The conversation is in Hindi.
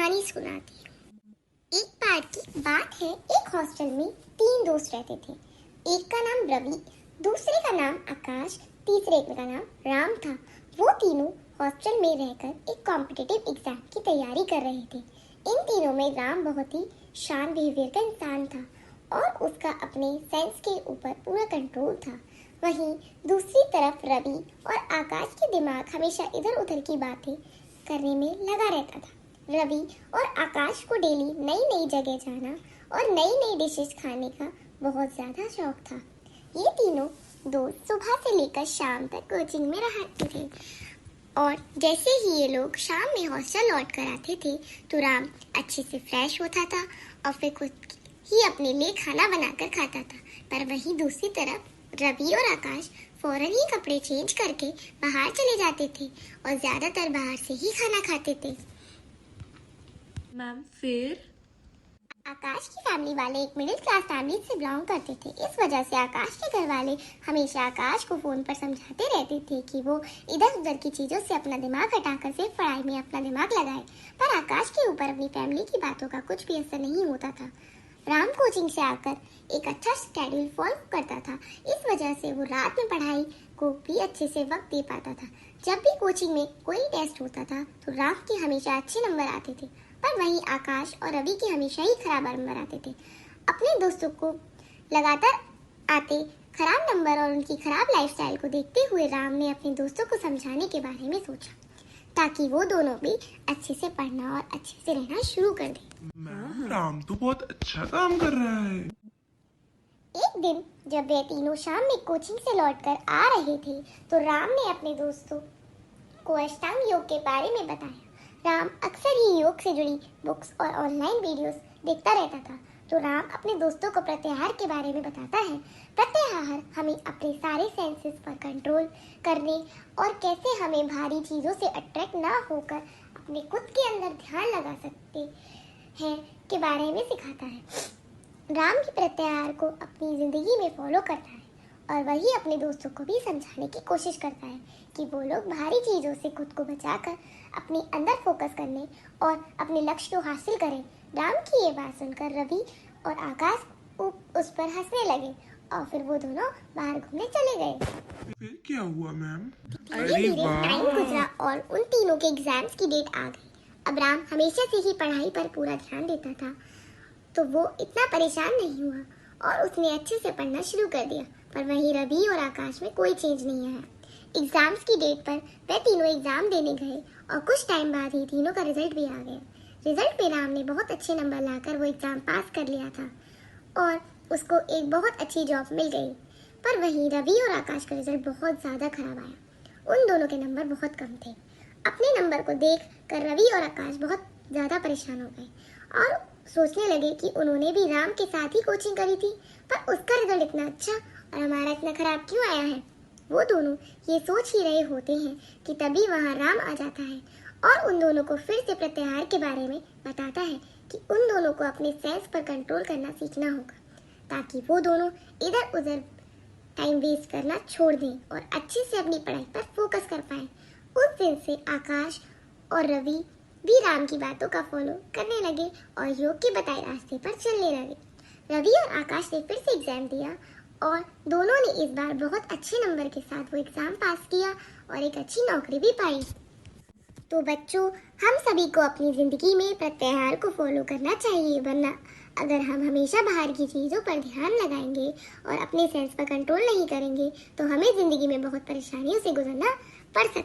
कहानी सुनाती हूँ। एक बार की बात है, एक हॉस्टल में 3 दोस्त रहते थे। एक का नाम रवि, दूसरे का नाम आकाश, तीसरे का नाम राम था। वो तीनों हॉस्टल में रहकर एक कॉम्पिटिटिव एग्जाम की तैयारी कर रहे थे। इन तीनों में राम बहुत ही शांत बिहेवियर का इंसान था और उसका अपने सेंस के ऊपर पूरा कंट्रोल था। वहीं दूसरी तरफ रवि और आकाश के दिमाग हमेशा इधर उधर की बातें करने में लगा रहता था। रवि और आकाश को डेली नई नई जगह जाना और नई नई डिशेस खाने का बहुत ज्यादा शौक था। ये तीनों दोस्त सुबह से लेकर शाम तक कोचिंग में रहते थे और जैसे ही ये लोग शाम में हॉस्टल लौट कर आते थे तो राम अच्छे से फ्रेश होता था और फिर खुद ही अपने लिए खाना बनाकर खाता था। पर वहीं दूसरी तरफ रवि और आकाश फौरन ही कपड़े चेंज करके बाहर चले जाते थे और ज्यादातर बाहर से ही खाना खाते थे। मैम फिर आकाश की फैमिली वाले एक मिडिल क्लास फैमिली से बिलोंग करते थे। इस वजह से आकाश के घर वाले हमेशा आकाश को फोन पर समझाते रहते थे कि वो इधर उधर की चीजों से अपना दिमाग हटाकर सिर्फ पढ़ाई में अपना दिमाग लगाए। पर आकाश के ऊपर अपनी फैमिली की बातों का कुछ भी असर नहीं होता था। राम कोचिंग से आकर एक अच्छा शेड्यूल फॉलो करता था। इस वजह से वो रात में पढ़ाई को भी अच्छे से वक्त दे पाता था। जब भी कोचिंग में कोई टेस्ट होता था तो राम के हमेशा अच्छे नंबर आते थे, पर वहीं आकाश और रवि के हमेशा ही खराब नंबर आते थे। अपने दोस्तों को लगातार आते खराब नंबर और उनकी खराब लाइफस्टाइल को देखते हुए राम ने अपने दोस्तों को समझाने के बारे में सोचा ताकि वो दोनों भी अच्छे से पढ़ना और अच्छे से रहना शुरू कर दें। मैम राम तो बहुत अच्छा काम कर रहा है। एक दिन जब वे तीनों शाम में कोचिंग से लौटकर आ रहे थे तो राम ने अपने दोस्तों को अष्टांग योग के बारे में बताया। राम अक्सर ही योग से जुड़ी बुक्स और ऑनलाइन वीडियोस देखता रहता था, तो राम अपने दोस्तों को प्रत्याहार के बारे में बताता है। प्रत्याहार हमें अपने सारे सेंसेस पर कंट्रोल करने और कैसे हमें भारी चीज़ों से अट्रैक्ट ना होकर अपने खुद के अंदर ध्यान लगा सकते हैं के बारे में सिखाता है। राम भी प्रत्याहार को अपनी ज़िंदगी में फॉलो करता है और वही अपने दोस्तों को भी समझाने की कोशिश करता है कि वो लोग भारी चीज़ों से खुद को बचाकर अपने अंदर फोकस करने और अपने लक्ष्य को हासिल करें। राम की ये बात सुनकर रवि और आकाश उस पर हंसने लगे और फिर वो दोनों बाहर घूमने चले गए। फिर क्या हुआ मैम? धीरे धीरे टाइम गुजरा और उन तीनों के एग्जाम्स की डेट आ गई। अब राम हमेशा से ही पढ़ाई पर पूरा ध्यान देता था तो वो इतना परेशान नहीं हुआ और उसने अच्छे से पढ़ना शुरू कर दिया। पर वहीं रवि और आकाश में कोई चेंज नहीं आया। एग्जाम्स की डेट पर वे तीनों एग्जाम देने गए और कुछ टाइम बाद ही तीनों का रिजल्ट भी आ गया। रिजल्ट में राम ने बहुत अच्छे नंबर लाकर वो एग्जाम पास कर लिया था और उसको एक बहुत अच्छी जॉब मिल गई। पर वहीं रवि और आकाश का रिजल्ट बहुत ज़्यादा खराब आया। उन दोनों के नंबर बहुत कम थे। अपने नंबर को देख कर रवि और आकाश बहुत ज़्यादा परेशान हो गए और सोचने लगे कि उन्होंने भी राम के साथ ही कोचिंग करी थी, पर उसका रिजल्ट इतना अच्छा और हमारा इतना खराब क्यों आया है। वो दोनों ये सोच ही रहे होते हैं कि तभी वहाँ राम आ जाता है और उन दोनों को फिर से प्रत्याहार के बारे में बताता है कि उन दोनों को अपने सेंस पर कंट्रोल करना सीखना होगा ताकि वो दोनों इधर उधर टाइम वेस्ट करना छोड़ दें और अच्छे से अपनी पढ़ाई पर फोकस कर पाए। उस दिन से आकाश और रवि भी राम की बातों का फॉलो करने लगे और योग के बताए रास्ते पर चलने लगे। रवि और आकाश ने फिर से एग्जाम दिया और दोनों ने इस बार बहुत अच्छे नंबर के साथ वो एग्जाम पास किया और एक अच्छी नौकरी भी पाई। तो बच्चों, हम सभी को अपनी जिंदगी में प्रत्याहार को फॉलो करना चाहिए, वरना अगर हम हमेशा बाहर की चीज़ों पर ध्यान लगाएंगे और अपने सेंस पर कंट्रोल नहीं करेंगे तो हमें जिंदगी में बहुत परेशानियों से गुजरना पड़ सकता है।